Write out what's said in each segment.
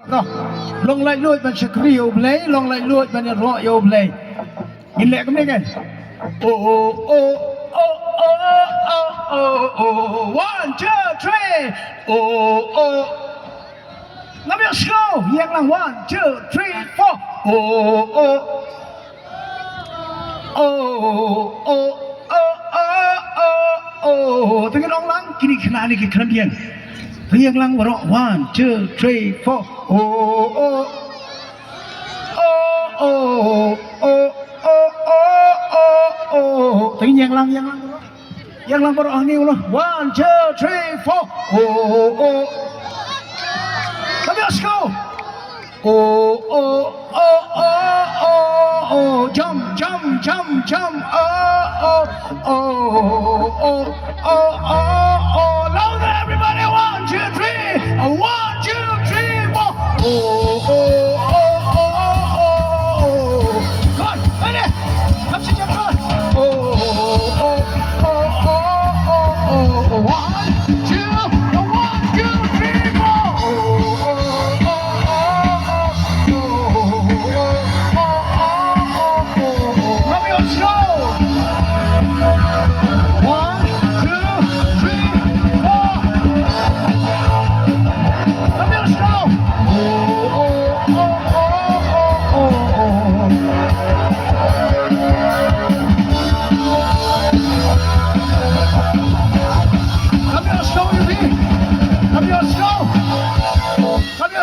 Đó, long lại lùi bên sực riêu lấy, long lại lùi bên rọ yêu lấy, nhìn lẹ cái này kìa, oh oh oh oh oh oh oh, 1, 2, 3, oh oh, now let's go, yang lang 1, 2, 3, 4, oh oh, oh oh oh oh, tiếng long lắng, kini khana ni kena yang. Yang lang waro 1, 2, 3, 4 oh oh oh oh oh oh oh tiếng yang lang waro ang niu lo 1, 2, 3, 4 oh oh let's go oh oh oh oh oh jump oh oh oh louder everybody 1, 2, 3 1, 2, 3 4 oh come on ready come sit down oh 1, 2 3 4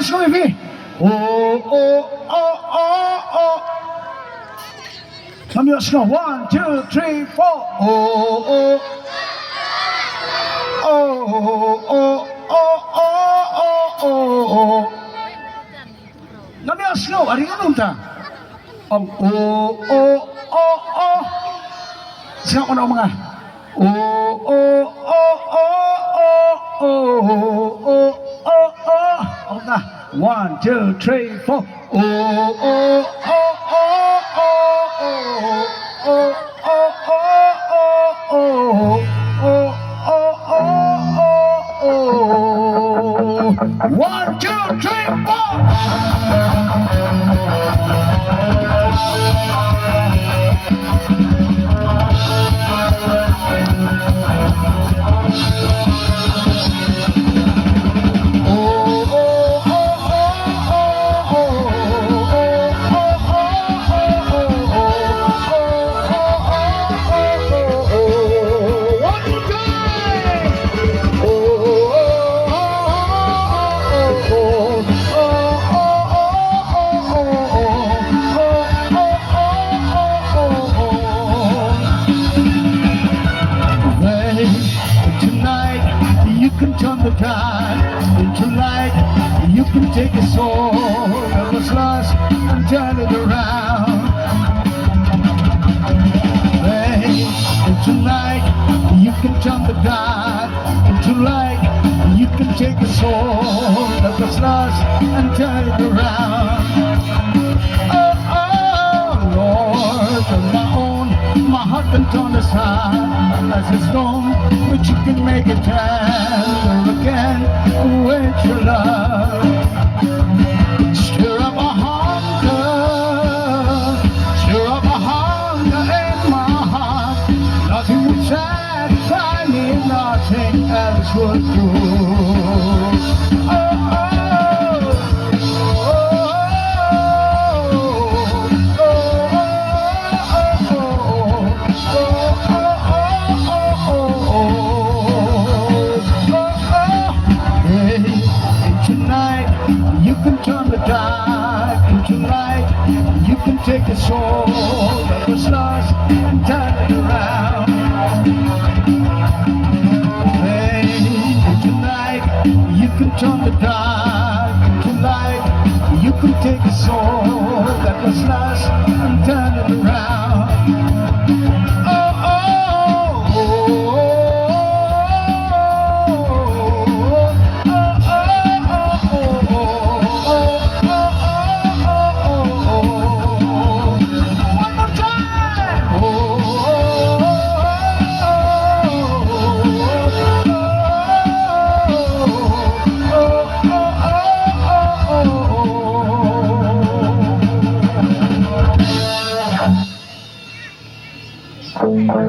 Show me. Oh. Come here, slow. 1, 2, 3, 4. Oh. Come here, slow. Ari ka nung ta? Oh. Siya ko na mga. Oh. 1, 2, 3, 4. One, two, three, four. Turn the tide into light. You can take a soul that was lost and turn it around. Hey, and tonight you can turn the tide into light. You can take a soul that was lost and turn it around. Oh Lord, on my own, my heart can turn aside as a stone, but you can make it tender again with your love. Stir up a hunger in my heart. Nothing would satisfy me, nothing else would do. Turn the tide into light. You can take a soul that was lost and turn it around. Hey, tonight you can turn the tide into light. You can take a soul that was lost and turn it around. Oh Oh,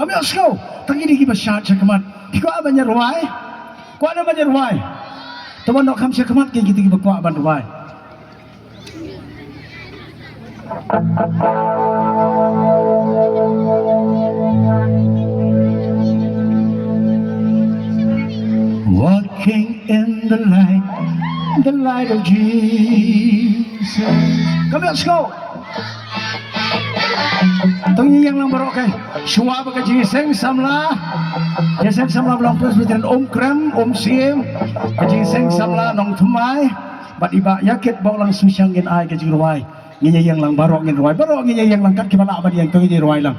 kami asko. Tangi di kiba syat sekamat. Kiko abanya ruai. Ko ada abanya ruai. Teman nak kam sekamat kita kiba ko aban ruai. Walking in the light of Jesus. Kami asko. Tangi yang lang barok kay. Suwa ba ka Jesus samla. Yesen samla blang plus bitan krem sim. Ka Jesus samla nong tumay. Bat iba yakit baw lang susyang gin ay ka ruai. Nginya yang lang barok ngin ruai. Barok nginya yang lang kat kibala ba yang tangi ruai lang.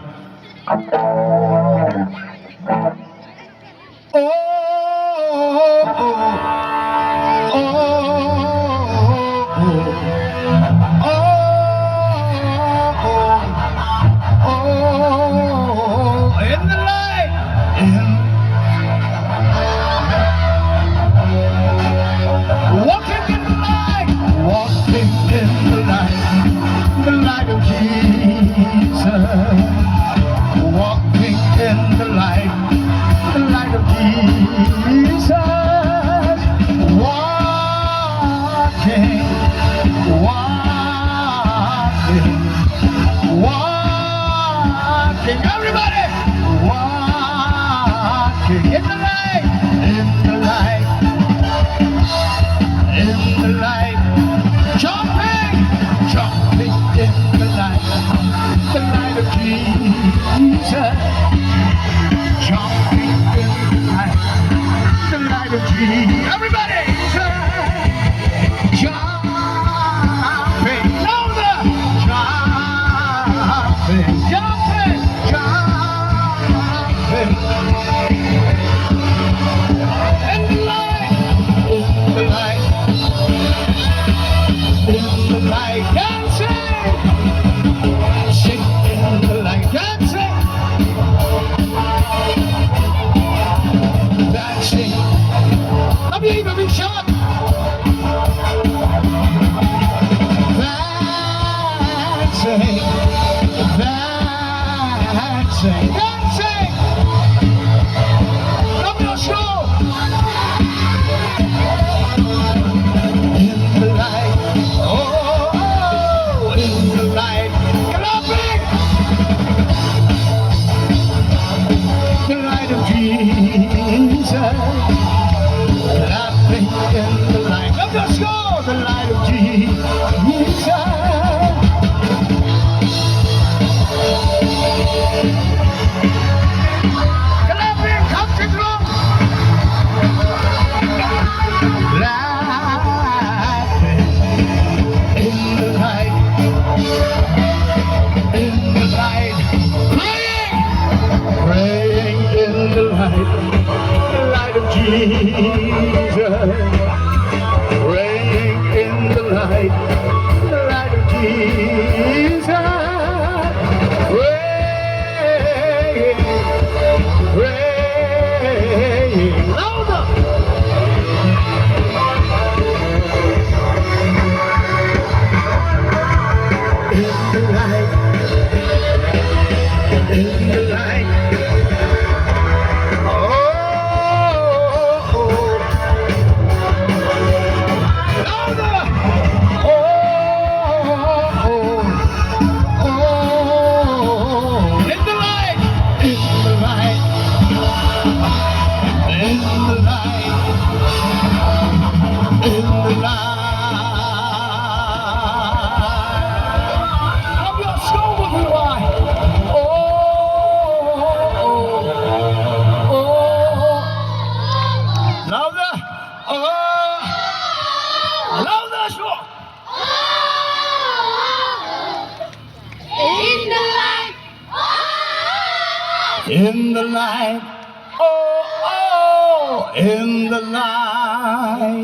Everybody walking in the light, jumping in the light of Jesus, jumping in the light of Jesus. Everybody, jumping, louder, jumping. In the light, in the light.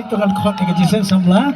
Tuhan kuat dengan Jesus samla.